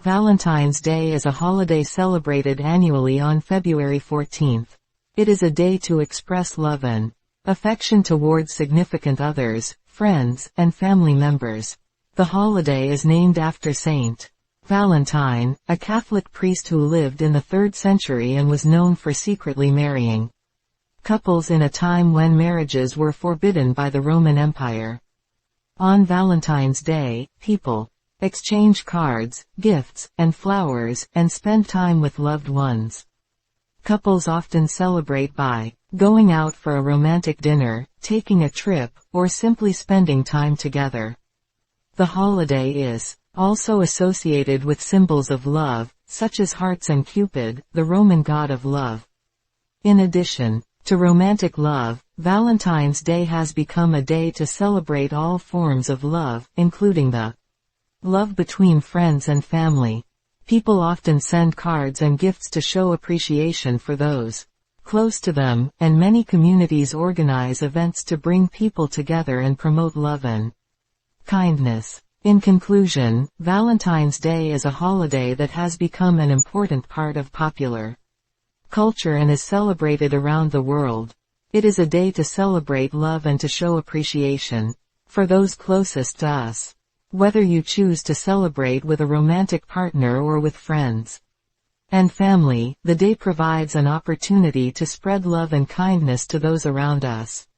Valentine's Day is a holiday celebrated annually on February 14th. It is a day to express love and affection towards significant others, friends, and family members. The holiday is named after Saint Valentine, a Catholic priest who lived in the 3rd century and was known for secretly marrying couples in a time when marriages were forbidden by the Roman Empire. On Valentine's Day, people exchange cards, gifts, and flowers, and spend time with loved ones. Couples often celebrate by going out for a romantic dinner, taking a trip, or simply spending time together. The holiday is also associated with symbols of love, such as hearts and Cupid, the Roman god of love. In addition to romantic love, Valentine's Day has become a day to celebrate all forms of love, including the love between friends and family. People often send cards and gifts to show appreciation for those close to them, and many communities organize events to bring people together and promote love and kindness. In conclusion, Valentine's Day is a holiday that has become an important part of popular culture and is celebrated around the world. It is a day to celebrate love and to show appreciation for those closest to us. Whether you choose to celebrate with a romantic partner or with friends and family, the day provides an opportunity to spread love and kindness to those around us.